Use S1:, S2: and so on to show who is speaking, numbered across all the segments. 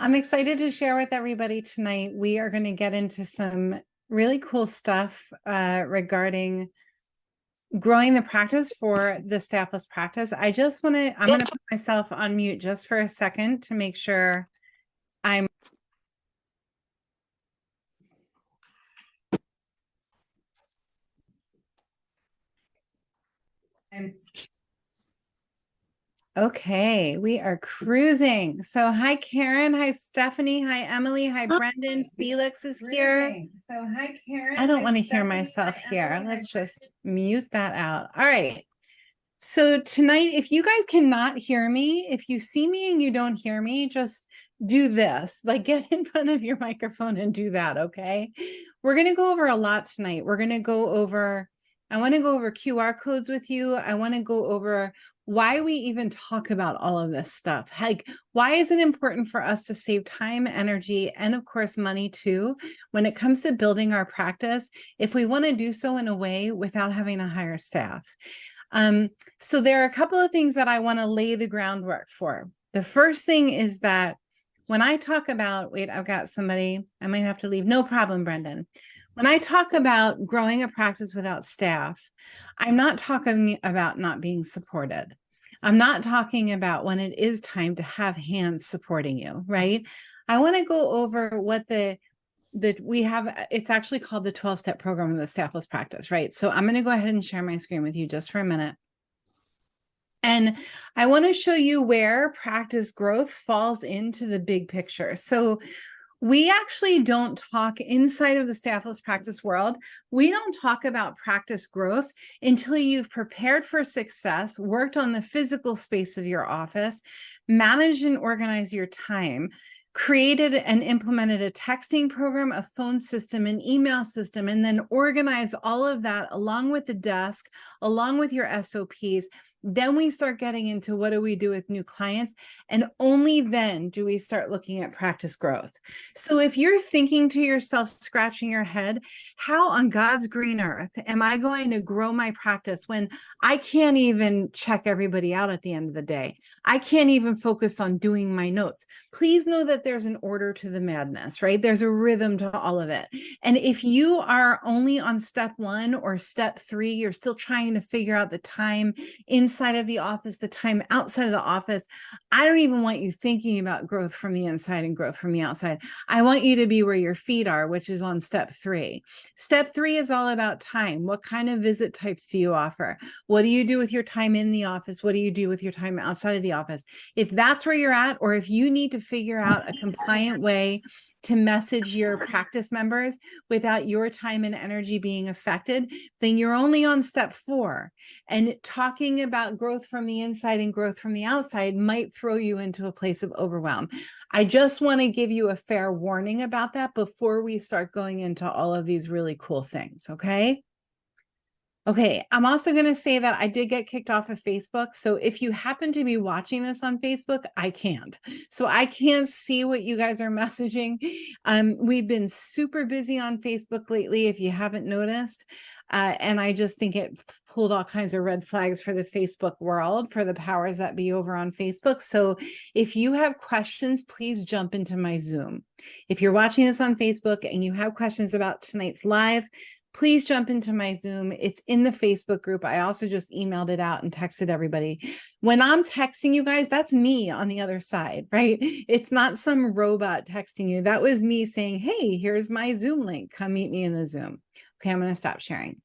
S1: I'm excited to share with everybody tonight. We are going to get into some really cool stuff regarding growing the practice for the Staffless practice. I'm going to put myself on mute just for a second to make sure I'm okay. We are cruising. So hi, Karen. Hi, Stephanie. Hi, Emily. Hi, Brendan. Felix is here. So hi, Karen. I don't want to hear myself here. Let's just mute that out. All right. So tonight, if you guys cannot hear me, if you see me and you don't hear me, just do this, like get in front of your microphone and do that, okay? We're going to go over a lot tonight. I want to go over QR codes with you. I want to go over why we even talk about all of this stuff. Like, why is it important for us to save time, energy, and of course, money too, when it comes to building our practice, if we want to do so in a way without having to hire staff? So there are a couple of things that I want to lay the groundwork for. The first thing is that when I talk about, wait, I've got somebody, I might have to leave. No problem, Brendan. When I talk about growing a practice without staff, I'm not talking about not being supported. I'm not talking about when it is time to have hands supporting you, right? I want to go over what we have. It's actually called the 12-step program of the Staffless practice, right? So I'm going to go ahead and share my screen with you just for a minute. And I want to show you where practice growth falls into the big picture. So we actually don't talk inside of the Staffless practice world. We don't talk about practice growth until you've prepared for success, worked on the physical space of your office, managed and organized your time, created and implemented a texting program, a phone system, an email system, and then organize all of that along with the desk, along with your SOPs. Then we start getting into what do we do with new clients, and only then do we start looking at practice growth. So if you're thinking to yourself, scratching your head, how on God's green earth am I going to grow my practice when I can't even check everybody out at the end of the day? I can't even focus on doing my notes. Please know that there's an order to the madness, right? There's a rhythm to all of it. And if you are only on step 1 or step 3, you're still trying to figure out the time inside of the office, the time outside of the office, I don't even want you thinking about growth from the inside and growth from the outside. I want you to be where your feet are, which is on step 3. Step 3 is all about time. What kind of visit types do you offer? What do you do with your time in the office? What do you do with your time outside of the office? If that's where you're at, or if you need to figure out a compliant way to message your practice members without your time and energy being affected, then you're only on step 4. And talking about growth from the inside and growth from the outside might throw you into a place of overwhelm. I just want to give you a fair warning about that before we start going into all of these really cool things, okay? Okay, I'm also going to say that I did get kicked off of Facebook. So if you happen to be watching this on Facebook, I can't. So I can't see what you guys are messaging. We've been super busy on Facebook lately, if you haven't noticed. And I just think it pulled all kinds of red flags for the Facebook world, for the powers that be over on Facebook. So if you have questions, please jump into my Zoom. If you're watching this on Facebook and you have questions about tonight's live, please jump into my Zoom. It's in the Facebook group. I also just emailed it out and texted everybody. When I'm texting you guys, that's me on the other side, right? It's not some robot texting you. That was me saying, hey, here's my Zoom link. Come meet me in the Zoom. Okay, I'm going to stop sharing.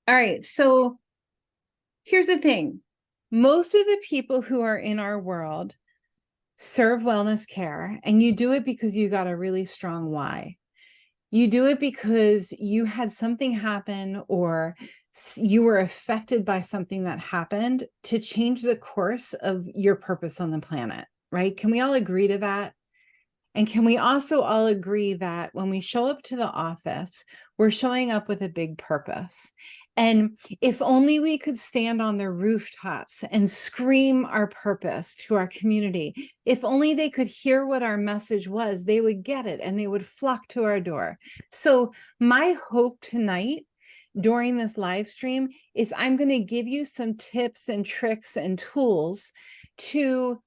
S1: All right, so here's the thing. Most of the people who are in our world serve wellness care, and you do it because you got a really strong why. You do it because you had something happen, or you were affected by something that happened to change the course of your purpose on the planet, right? Can we all agree to that? And can we also all agree that when we show up to the office, we're showing up with a big purpose? And if only we could stand on the rooftops and scream our purpose to our community, if only they could hear what our message was, they would get it and they would flock to our door. So my hope tonight during this live stream is I'm going to give you some tips and tricks and tools to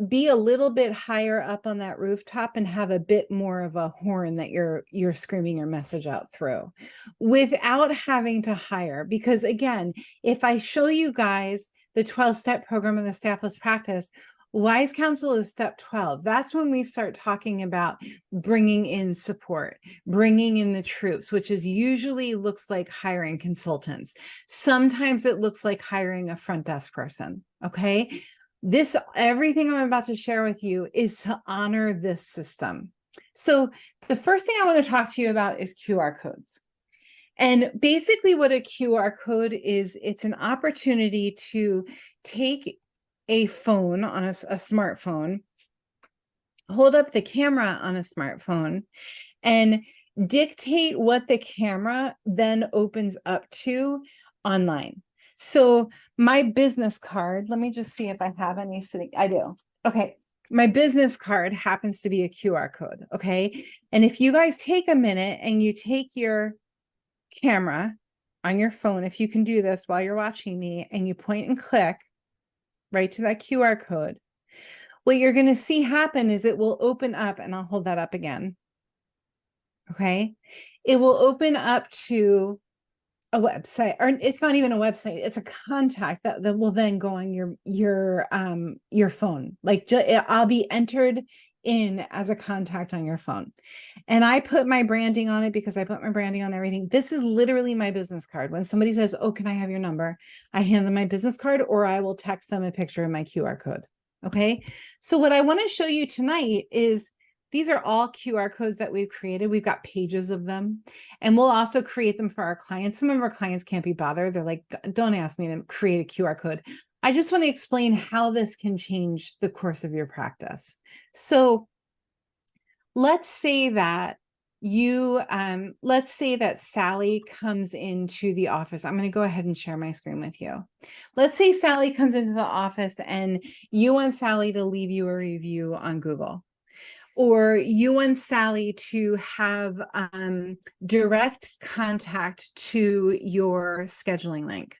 S1: be a little bit higher up on that rooftop and have a bit more of a horn that you're screaming your message out through without having to hire. Because again, if I show you guys the 12-step program and the Staffless practice, Wise Counsel is step 12. That's when we start talking about bringing in support, bringing in the troops, which is usually looks like hiring consultants. Sometimes it looks like hiring a front desk person. Okay. Everything I'm about to share with you is to honor this system. So the first thing I want to talk to you about is QR codes. And basically what a QR code is, it's an opportunity to take a phone on a smartphone, hold up the camera on a smartphone, and dictate what the camera then opens up to online. So my business card, let me just see if I have any sitting. I do. Okay. My business card happens to be a QR code. Okay. And if you guys take a minute and you take your camera on your phone, if you can do this while you're watching me, and you point and click right to that QR code, what you're going to see happen is it will open up, and I'll hold that up again. Okay. It will open up to a website, or it's not even a website. It's a contact that will then go on your phone. Like I'll be entered in as a contact on your phone. And I put my branding on it because I put my branding on everything. This is literally my business card. When somebody says, oh, can I have your number? I hand them my business card, or I will text them a picture of my QR code. Okay. So what I want to show you tonight is these are all QR codes that we've created. We've got pages of them, and we'll also create them for our clients. Some of our clients can't be bothered. They're like, don't ask me to create a QR code. I just want to explain how this can change the course of your practice. So let's say that let's say that Sally comes into the office. I'm going to go ahead and share my screen with you. Let's say Sally comes into the office and you want Sally to leave you a review on Google. Or you want Sally to have direct contact to your scheduling link.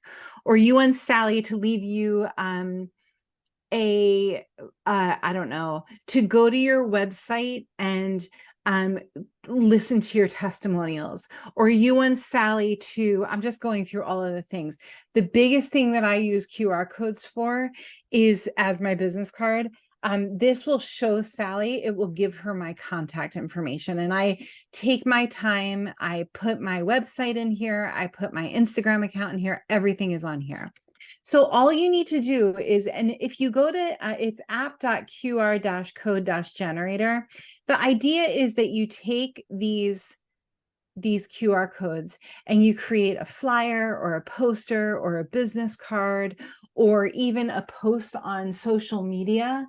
S1: Or you want Sally to leave you I don't know, to go to your website and listen to your testimonials. Or you want Sally to, I'm just going through all of the things. The biggest thing that I use QR codes for is as my business card. This will show Sally, it will give her my contact information, and I take my time. I put my website in here. I put my Instagram account in here. Everything is on here. So all you need to do is, and if you go to, it's app.qr-code-generator, the idea is that you take these QR codes and you create a flyer or a poster or a business card or even a post on social media.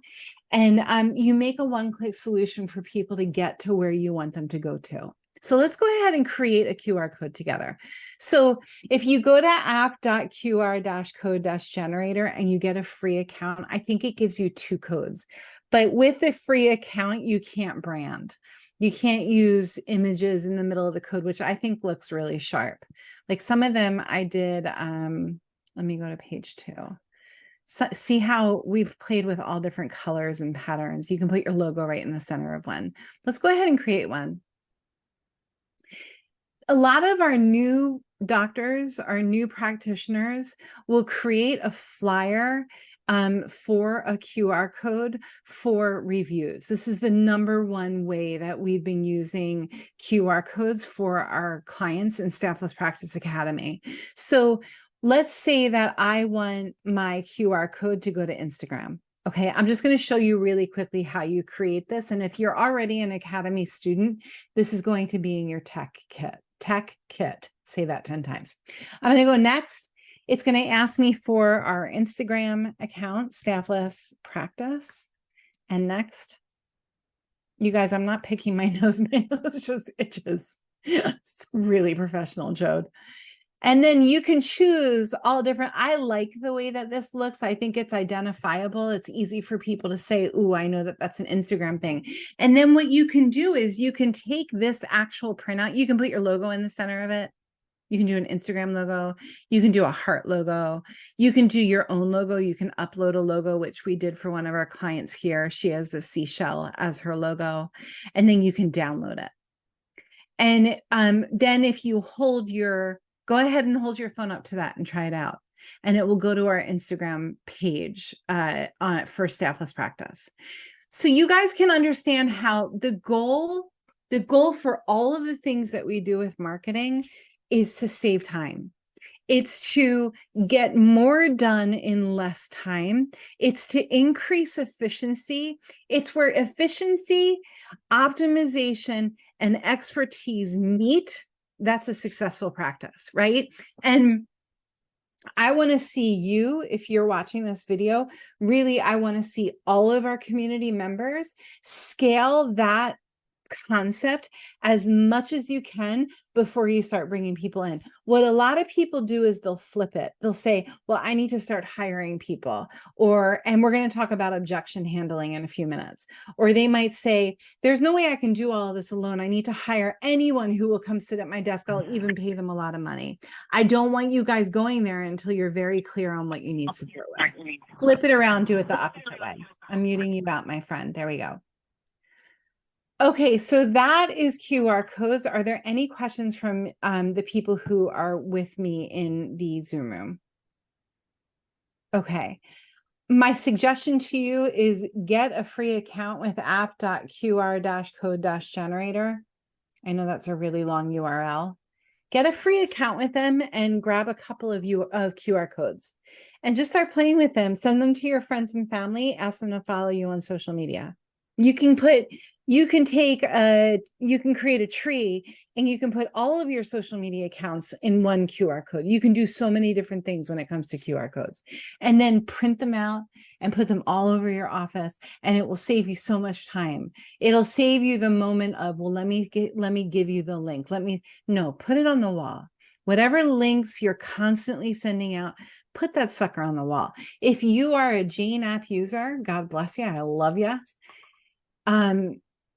S1: And you make a one-click solution for people to get to where you want them to go to. So let's go ahead and create a QR code together. So if you go to app.qr-code-generator and you get a free account, I think it gives you 2 codes. But with the free account, you can't brand. You can't use images in the middle of the code, which I think looks really sharp. Like some of them I did, let me go to page 2. So see how we've played with all different colors and patterns. You can put your logo right in the center of one. Let's go ahead and create one. A lot of our new doctors, our new practitioners will create a flyer for a QR code for reviews. This is the #1 way that we've been using QR codes for our clients in Staffless Practice Academy. So let's say that I want my QR code to go to Instagram. Okay, I'm just going to show you really quickly how you create this. And if you're already an Academy student, this is going to be in your tech kit. Say that 10 times. I'm going to go next. It's going to ask me for our Instagram account, Staffless Practice. And next, you guys, I'm not picking my nose. My nose just itches. It's really professional, Jode. And then you can choose all different. I like the way that this looks. I think it's identifiable. It's easy for people to say, ooh, I know that that's an Instagram thing. And then what you can do is you can take this actual printout. You can put your logo in the center of it. You can do an Instagram logo. You can do a heart logo. You can do your own logo. You can upload a logo, which we did for one of our clients here. She has the seashell as her logo, and then you can download it. And then if you go ahead and hold your phone up to that and try it out. And it will go to our Instagram page for Staffless Practice. So you guys can understand how the goal for all of the things that we do with marketing is to save time. It's to get more done in less time. It's to increase efficiency. It's where efficiency, optimization, and expertise meet. That's a successful practice, right? And I want to see you, if you're watching this video, really, I want to see all of our community members scale that concept as much as you can before you start bringing people in. What a lot of people do is they'll flip it. They'll say, well, I need to start hiring people, and we're going to talk about objection handling in a few minutes. Or they might say, there's no way I can do all of this alone. I need to hire anyone who will come sit at my desk. I'll even pay them a lot of money. I don't want you guys going there until you're very clear on what you need support with. Flip it around, do it the opposite way. I'm muting you out, my friend. There we go. Okay, so that is QR codes. Are there any questions from the people who are with me in the Zoom room? Okay. My suggestion to you is get a free account with app.qr-code-generator. I know that's a really long URL. Get a free account with them and grab a couple of QR codes and just start playing with them. Send them to your friends and family. Ask them to follow you on social media. You can create a tree and you can put all of your social media accounts in one QR code. You can do so many different things when it comes to QR codes, and then print them out and put them all over your office. And it will save you so much time. It'll save you the moment of, well, let me give you the link. Put it on the wall. Whatever links you're constantly sending out, put that sucker on the wall. If you are a Jane app user, God bless you. I love you.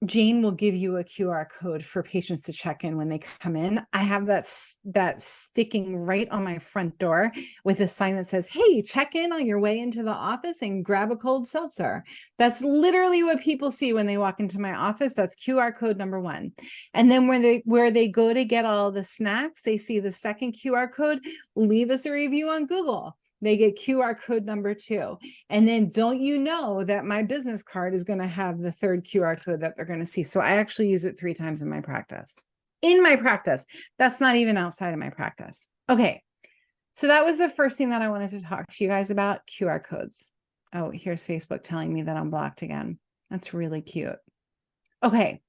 S1: Jane will give you a QR code for patients to check in when they come in. I have that sticking right on my front door with a sign that says, hey, check in on your way into the office and grab a cold seltzer. That's literally what people see when they walk into my office. That's QR code number 1. And then where they go to get all the snacks, they see the second QR code, leave us a review on Google. They get QR code number 2. And then don't you know that my business card is going to have the third QR code that they're going to see. So I actually use it 3 times in my practice. That's not even outside of my practice. Okay. So that was the first thing that I wanted to talk to you guys about, QR codes. Oh, here's Facebook telling me that I'm blocked again. That's really cute. Okay.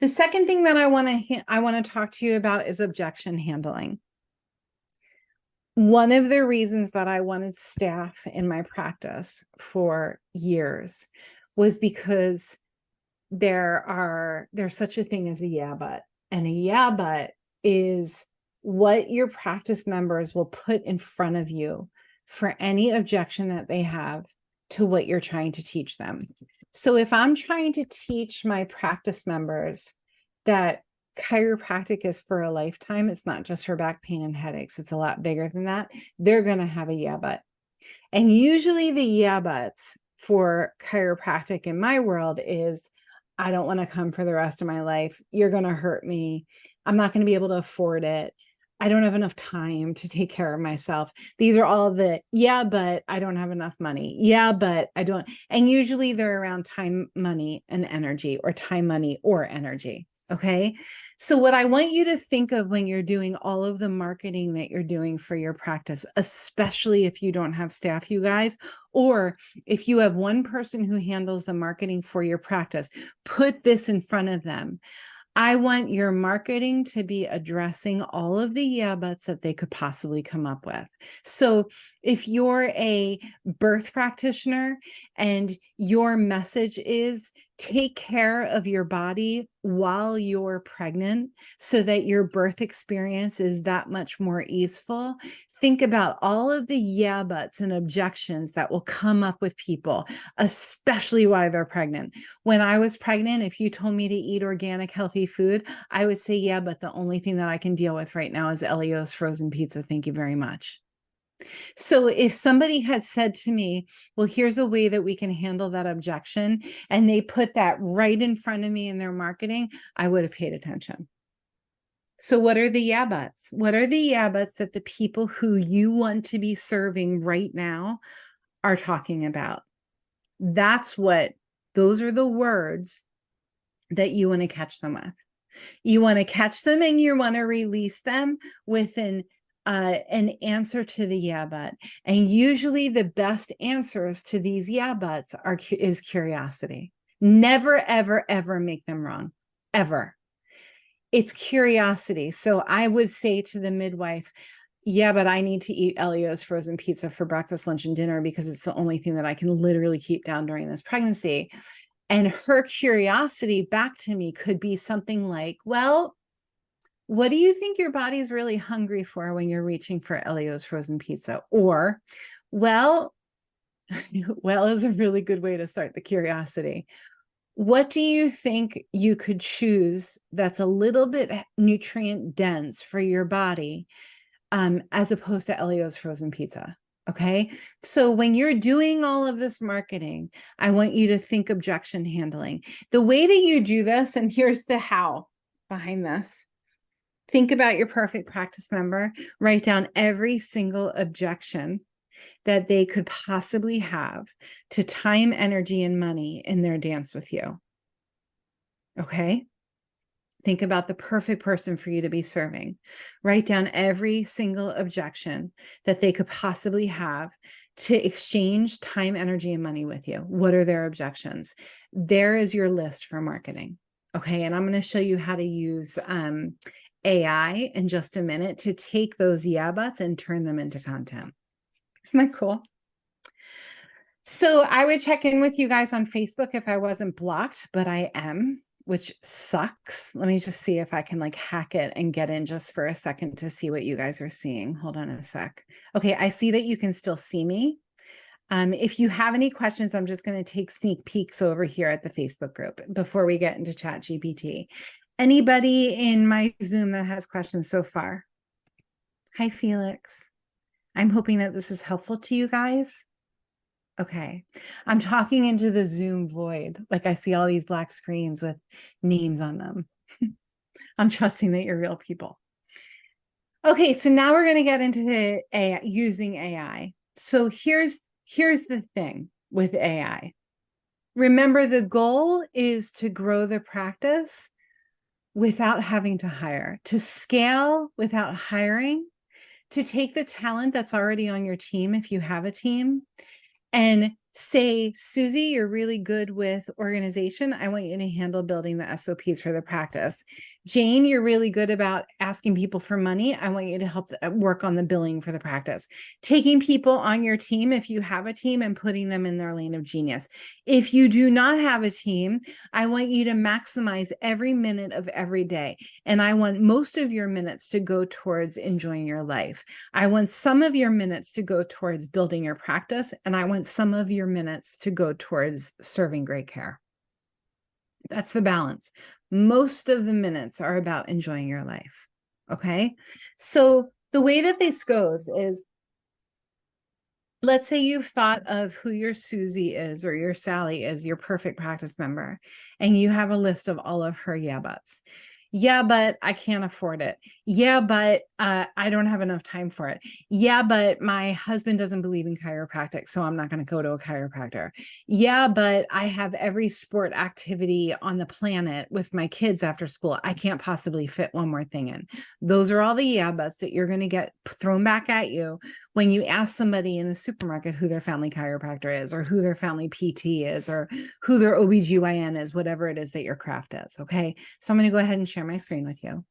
S1: The second thing that I want to talk to you about is objection handling. One of the reasons that I wanted staff in my practice for years was because there's such a thing as a yeah, but. And a yeah, but is what your practice members will put in front of you for any objection that they have to what you're trying to teach them. So if I'm trying to teach my practice members that chiropractic is for a lifetime, it's not just for back pain and headaches, it's a lot bigger than that, they're going to have a yeah, but. And usually the yeah, buts for chiropractic in my world is, I don't want to come for the rest of my life. You're going to hurt me. I'm not going to be able to afford it. I don't have enough time to take care of myself. These are all the, yeah, but I don't have enough money. Yeah, but I don't. And usually they're around time, money, and energy, or time, money, or energy. Okay. So what I want you to think of when you're doing all of the marketing that you're doing for your practice, especially if you don't have staff, you guys, or if you have one person who handles the marketing for your practice, put this in front of them. I want your marketing to be addressing all of the yeah buts that they could possibly come up with. So if you're a birth practitioner and your message is Take care of your body while you're pregnant so that your birth experience is that much more easeful. Think about all of the yeah buts and objections that will come up with people, especially while they're pregnant. When I was pregnant, if you told me to eat organic, healthy food, I would say, yeah, but the only thing that I can deal with right now is Elio's frozen pizza. Thank you very much. So if somebody had said to me, well, here's a way that we can handle that objection, and they put that right in front of me in their marketing, I would have paid attention. So what are the yeah buts? What are the yeah buts that the people who you want to be serving right now are talking about? Those are the words that you want to catch them with. You want to catch them and you want to release them with an answer to the yeah but. And usually the best answers to these yeah buts is curiosity. Never, ever, ever make them wrong, ever. It's curiosity. So I would say to the midwife, yeah, but I need to eat Elio's frozen pizza for breakfast, lunch, and dinner because it's the only thing that I can literally keep down during this pregnancy. And her curiosity back to me could be something like, well, what do you think your body's really hungry for when you're reaching for Elio's frozen pizza? Or, well is a really good way to start the curiosity. What do you think you could choose that's a little bit nutrient dense for your body, as opposed to Elio's frozen pizza? Okay. So when you're doing all of this marketing, I want you to think objection handling. The way that you do this, and here's the how behind this. Think about your perfect practice member. Write down every single objection that they could possibly have to time, energy, and money in their dance with you. Okay? Think about the perfect person for you to be serving. Write down every single objection that they could possibly have to exchange time, energy, and money with you. What are their objections? There is your list for marketing. Okay, and I'm going to show you how to use AI in just a minute to take those yeah buts and turn them into content. Isn't that cool? So I would check in with you guys on Facebook if I wasn't blocked, but I am, which sucks. Let me just see if I can hack it and get in just for a second to see what you guys are seeing. Hold on a sec. Okay, I see that you can still see me. If you have any questions, I'm just going to take sneak peeks over here at the Facebook group before we get into ChatGPT. Anybody in my Zoom that has questions so far? Hi, Felix. I'm hoping that this is helpful to you guys. Okay. I'm talking into the Zoom void. I see all these black screens with names on them. I'm trusting that you're real people. Okay, so now we're going to get into the AI, using AI. So here's the thing with AI. Remember, the goal is to grow the practice without having to hire, to scale without hiring, to take the talent that's already on your team, if you have a team, and say, Susie, you're really good with organization. I want you to handle building the SOPs for the practice. Jane, you're really good about asking people for money. I want you to help work on the billing for the practice. Taking people on your team, if you have a team, and putting them in their lane of genius. If you do not have a team, I want you to maximize every minute of every day. And I want most of your minutes to go towards enjoying your life. I want some of your minutes to go towards building your practice. And I want some of your minutes to go towards serving great care. That's the balance. Most of the minutes are about enjoying your life. Okay. So the way that this goes is, let's say you've thought of who your Susie is or your Sally is, your perfect practice member, and you have a list of all of her yeah buts. Yeah, but I can't afford it. Yeah, but I don't have enough time for it. Yeah, but my husband doesn't believe in chiropractic, so I'm not going to go to a chiropractor. Yeah, but I have every sport activity on the planet with my kids after school. I can't possibly fit one more thing in. Those are all the yeah buts that you're going to get thrown back at you when you ask somebody in the supermarket who their family chiropractor is, or who their family PT is, or who their OBGYN is, whatever it is that your craft is. Okay. So I'm going to go ahead and share my screen with you.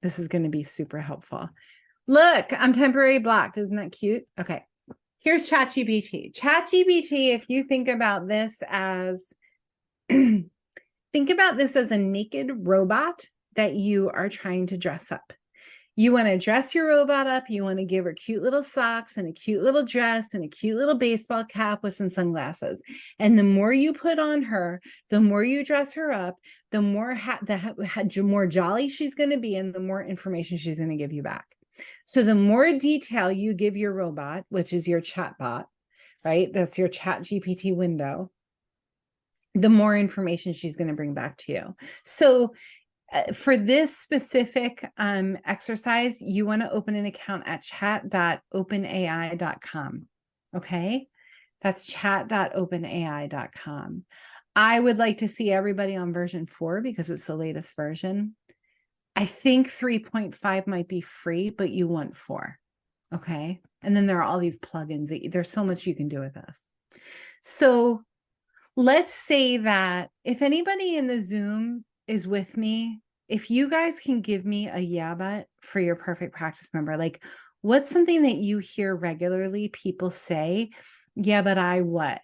S1: This is going to be super helpful. Look, I'm temporarily blocked. Isn't that cute? Okay. Here's ChatGPT. ChatGPT, if you think about this as Think about this as a naked robot that you are trying to dress up. You want to dress your robot up. You want to give her cute little socks and a cute little dress and a cute little baseball cap with some sunglasses. And the more you put on her, the more you dress her up, the more more jolly she's going to be, and the more information she's going to give you back. So the more detail you give your robot, which is your chat bot, right? That's your ChatGPT window, the more information she's going to bring back to you. So for this specific exercise, you want to open an account at chat.openai.com. Okay, that's chat.openai.com. I would like to see everybody on version 4 because it's the latest version. I think 3.5 might be free, but you want 4. Okay, and then there are all these plugins. There's so much you can do with this. So let's say that if anybody in the Zoom is with me, if you guys can give me a yeah, but for your perfect practice member, like what's something that you hear regularly people say, yeah, but I what?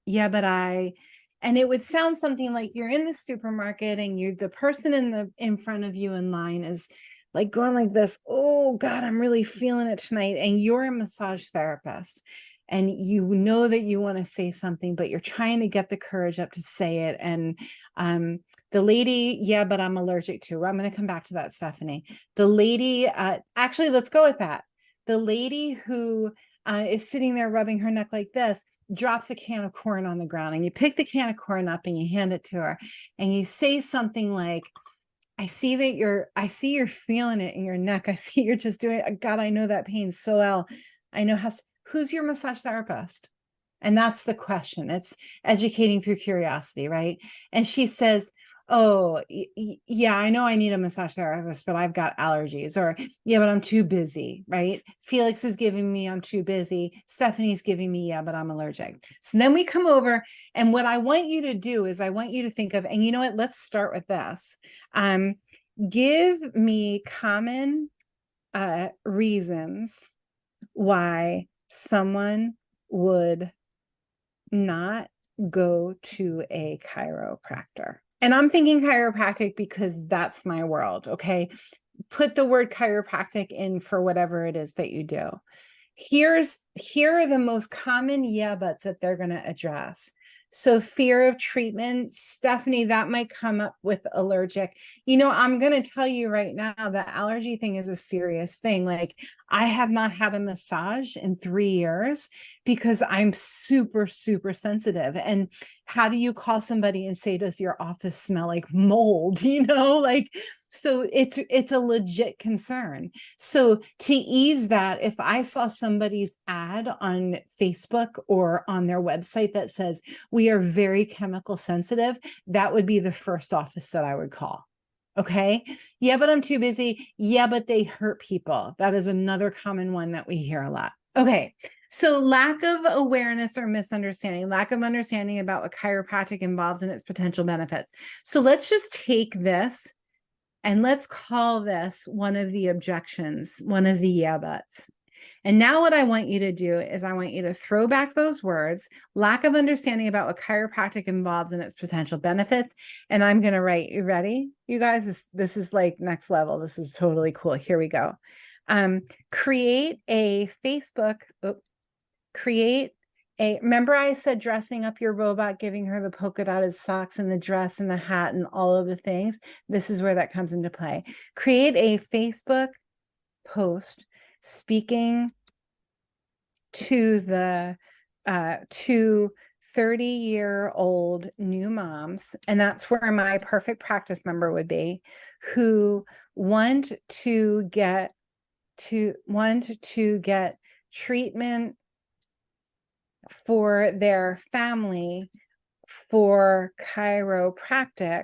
S1: Yeah, but I, and it would sound something like you're in the supermarket and you're the person in front of you in line is like going like this, oh God, I'm really feeling it tonight. And you're a massage therapist. And you know that you want to say something, but you're trying to get the courage up to say it. And the lady, yeah, but I'm allergic to. I'm going to come back to that, Stephanie. The lady, actually, let's go with that. The lady who is sitting there rubbing her neck like this drops a can of corn on the ground, and you pick the can of corn up and you hand it to her, and you say something like, I see you're feeling it in your neck. I see you're just doing it. God, I know that pain so well. I know who's your massage therapist? And that's the question. It's educating through curiosity, right? And she says, oh, yeah, I know I need a massage therapist, but I've got allergies. Or, yeah, but I'm too busy, right? Felix is giving me, I'm too busy. Stephanie's giving me, yeah, but I'm allergic. So then we come over, and what I want you to do is I want you to think of, and you know what? Let's start with this. Give me common reasons why someone would not go to a chiropractor. And I'm thinking chiropractic because that's my world. Okay. Put the word chiropractic in for whatever it is that you do. Here are the most common yeah buts that they're going to address. So fear of treatment, Stephanie, that might come up with allergic. You know, I'm going to tell you right now, the allergy thing is a serious thing. Like I have not had a massage in 3 years because I'm super, super sensitive. And how do you call somebody and say, does your office smell like mold? You know, like, so it's a legit concern. So to ease that, if I saw somebody's ad on Facebook or on their website that says, we are very chemical sensitive, that would be the first office that I would call. Okay. Yeah, but I'm too busy. Yeah, but they hurt people. That is another common one that we hear a lot. Okay. So lack of awareness or misunderstanding, lack of understanding about what chiropractic involves and its potential benefits. So let's just take this and let's call this one of the objections, one of the yeah buts. And now what I want you to do is I want you to throw back those words, lack of understanding about what chiropractic involves and its potential benefits. And I'm going to write, you ready? You guys, this is like next level. This is totally cool. Here we go. Create a Facebook, remember I said dressing up your robot, giving her the polka dotted socks and the dress and the hat and all of the things. This is where that comes into play. Create a Facebook post speaking to the to 30-year-old new moms, and that's where my perfect practice member would be, who want to get treatment for their family for chiropractic,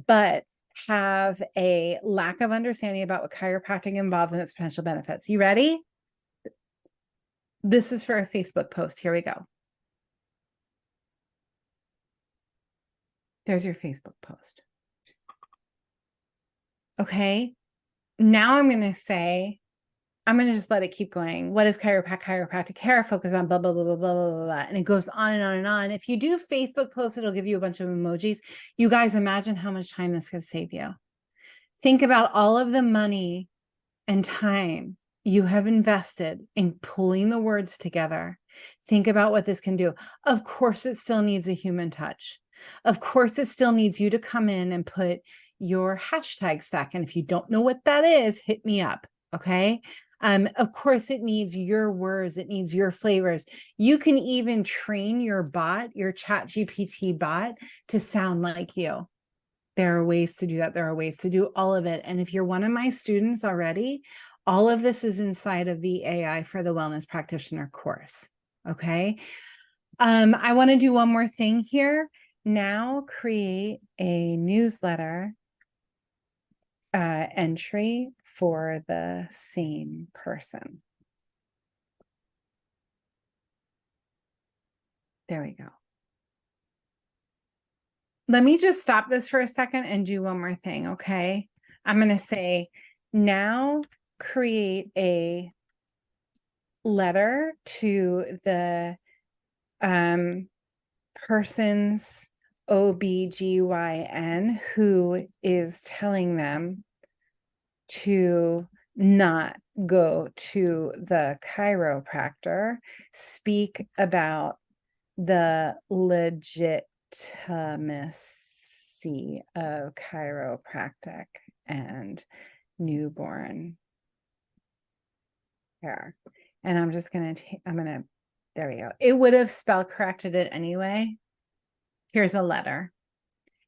S1: but have a lack of understanding about what chiropractic involves and its potential benefits. You ready? This is for a Facebook post. Here we go. There's your Facebook post. Okay. Now I'm going to say, I'm going to just let it keep going. What is chiropractic care? Focus on blah, blah, blah, blah, blah, blah, blah. And it goes on and on and on. If you do Facebook posts, it'll give you a bunch of emojis. You guys imagine how much time this could save you. Think about all of the money and time you have invested in pulling the words together. Think about what this can do. Of course, it still needs a human touch. Of course, it still needs you to come in and put your hashtag stack. And if you don't know what that is, hit me up. Okay. Of course, it needs your words. It needs your flavors. You can even train your bot, your ChatGPT bot, to sound like you. There are ways to do that. There are ways to do all of it. And if you're one of my students already, all of this is inside of the AI for the Wellness Practitioner course. Okay. I want to do one more thing here. Now create a newsletter entry for the same person. There we go. Let me just stop this for a second and do one more thing, okay? I'm going to say, now create a letter to the person's OBGYN who is telling them to not go to the chiropractor. Speak about the legitimacy of chiropractic and newborn care. And I'm just going to, there we go. It would have spell corrected it anyway. Here's a letter.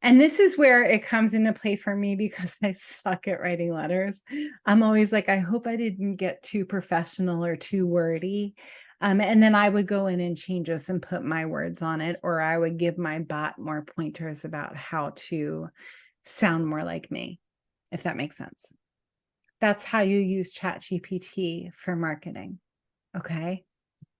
S1: And this is where it comes into play for me because I suck at writing letters. I'm always like, I hope I didn't get too professional or too wordy. And then I would go in and change this and put my words on it, or I would give my bot more pointers about how to sound more like me, if that makes sense. That's how you use ChatGPT for marketing. Okay.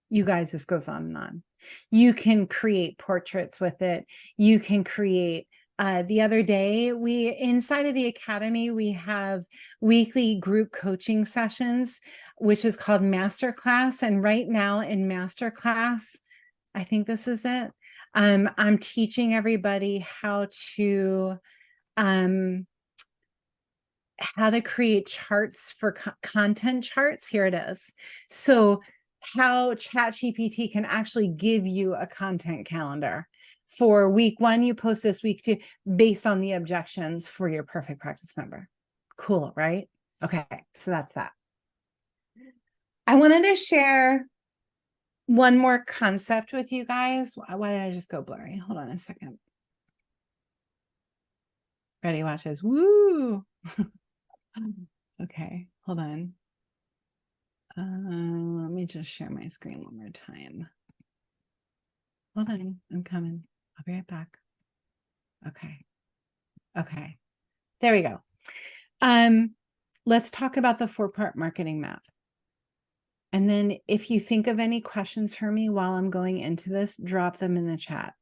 S1: You guys, this goes on and on. You can create portraits with it. You can create, the other day, inside of the Academy, we have weekly group coaching sessions, which is called Masterclass. And right now in Masterclass, I think this is it. I'm teaching everybody how to create charts for content charts. Here it is. So how ChatGPT can actually give you a content calendar for week 1, you post this, week 2, based on the objections for your perfect practice member. Cool, right? Okay, so that's that. I wanted to share one more concept with you guys. Why did I just go blurry? Hold on a second. Ready, watch this. Woo! Okay, hold on. Let me just share my screen one more time. Hold on, I'm coming. I'll be right back. Okay. Okay. There we go. Let's talk about the 4-part marketing map. And then if you think of any questions for me while I'm going into this, drop them in the chat.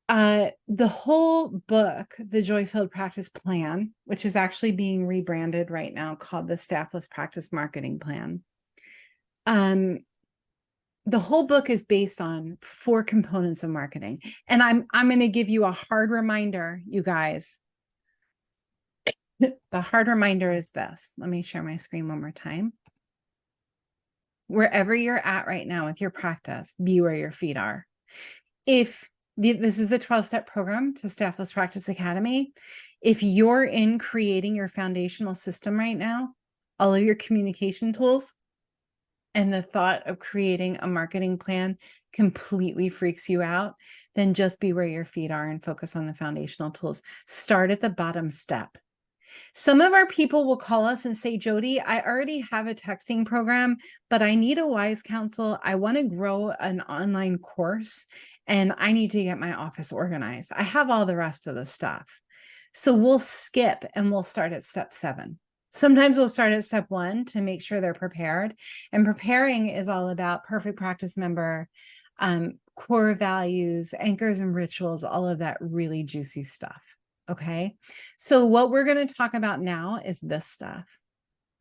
S1: The whole book, The Joy-Filled Practice Plan, which is actually being rebranded right now, called the Staffless Practice Marketing Plan. The whole book is based on 4 components of marketing. And I'm going to give you a hard reminder, you guys. The hard reminder is this. Let me share my screen one more time. Wherever you're at right now with your practice, be where your feet are. If this is the 12-step program to Staffless Practice Academy, if you're in creating your foundational system right now, all of your communication tools, and the thought of creating a marketing plan completely freaks you out, then just be where your feet are and focus on the foundational tools. Start at the bottom step. Some of our people will call us and say, Jody, I already have a texting program, but I need a wise counsel. I want to grow an online course and I need to get my office organized. I have all the rest of the stuff. So we'll skip and we'll start at step 7. Sometimes we'll start at step 1 to make sure they're prepared. And preparing is all about perfect practice member, core values, anchors and rituals, all of that really juicy stuff. Okay. So what we're going to talk about now is this stuff.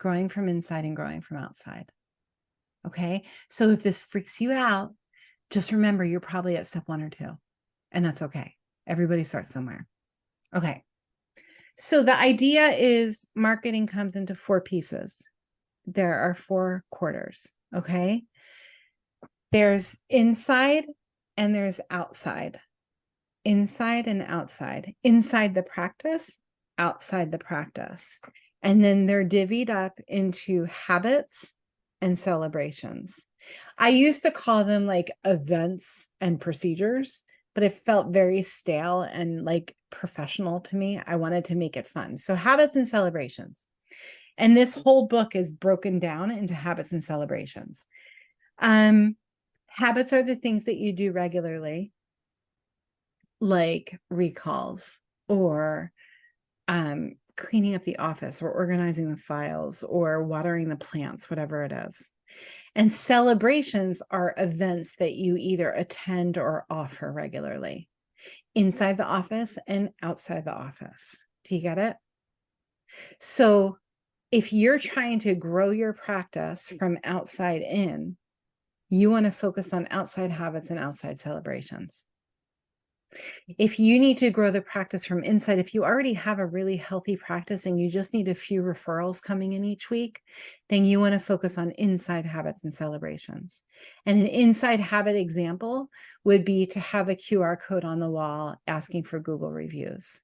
S1: growing from inside and growing from outside. Okay. So if this freaks you out, just remember you're probably at step 1 or 2, and that's okay. Everybody starts somewhere. Okay. So the idea is marketing comes into 4 pieces. There are 4 quarters. Okay. There's inside and there's outside. Inside and outside. Inside the practice, outside the practice. And then they're divvied up into habits and celebrations. I used to call them like events and procedures, but it felt very stale and like professional to me. I wanted to make it fun. So habits and celebrations. And this whole book is broken down into habits and celebrations. Habits are the things that you do regularly, like recalls or cleaning up the office or organizing the files or watering the plants, whatever it is. And celebrations are events that you either attend or offer regularly inside the office and outside the office. Do you get it? So if you're trying to grow your practice from outside in, you want to focus on outside habits and outside celebrations. If you need to grow the practice from inside, if you already have a really healthy practice and you just need a few referrals coming in each week, then you want to focus on inside habits and celebrations. And an inside habit example would be to have a QR code on the wall asking for Google reviews,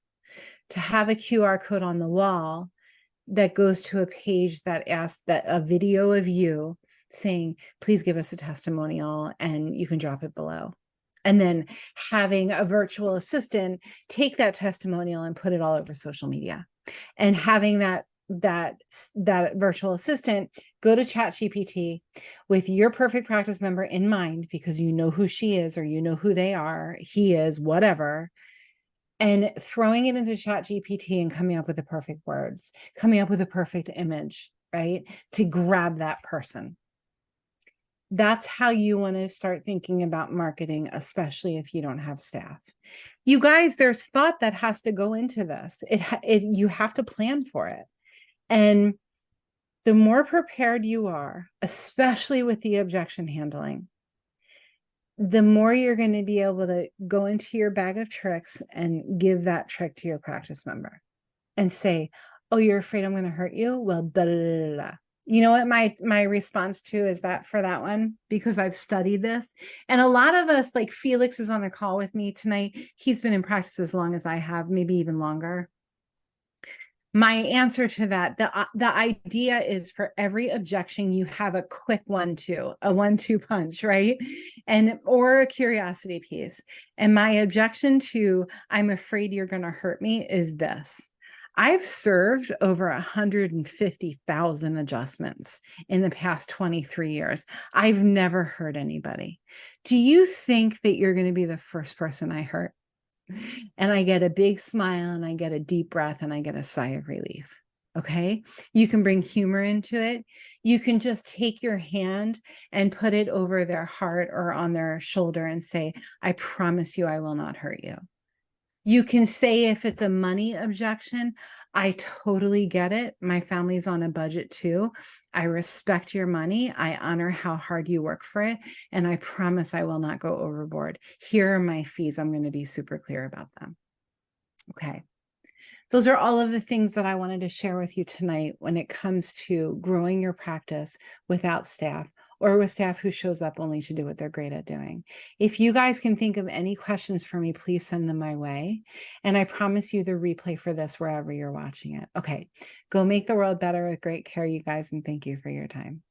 S1: to have a QR code on the wall that goes to a page that asks that a video of you saying, please give us a testimonial, and you can drop it below. And then having a virtual assistant take that testimonial and put it all over social media, and having that virtual assistant go to ChatGPT with your perfect practice member in mind, because you know who she is or you know who they are, he is, whatever, and throwing it into ChatGPT and coming up with the perfect words, coming up with a perfect image, right, to grab that person. That's how you want to start thinking about marketing, especially if you don't have staff. You guys, there's thought that has to go into this. You have to plan for it. And the more prepared you are, especially with the objection handling, the more you're going to be able to go into your bag of tricks and give that trick to your practice member and say, oh, you're afraid I'm going to hurt you? Well, da da da da. You know what my response to is that for that one, because I've studied this. And a lot of us, like Felix is on the call with me tonight. He's been in practice as long as I have, maybe even longer. My answer to that, the idea is for every objection, you have a quick 1-2, a 1-2 punch, right? Or a curiosity piece. And my objection to, I'm afraid you're going to hurt me, is this. I've served over 150,000 adjustments in the past 23 years. I've never hurt anybody. Do you think that you're going to be the first person I hurt? And I get a big smile and I get a deep breath and I get a sigh of relief. Okay. You can bring humor into it. You can just take your hand and put it over their heart or on their shoulder and say, I promise you, I will not hurt you. You can say, if it's a money objection, I totally get it. My family's on a budget too. I respect your money. I honor how hard you work for it. And I promise I will not go overboard. Here are my fees. I'm going to be super clear about them. Okay. Those are all of the things that I wanted to share with you tonight when it comes to growing your practice without staff, or with staff who shows up only to do what they're great at doing. If you guys can think of any questions for me, please send them my way. And I promise you the replay for this wherever you're watching it. Okay, go make the world better with great care, you guys, and thank you for your time.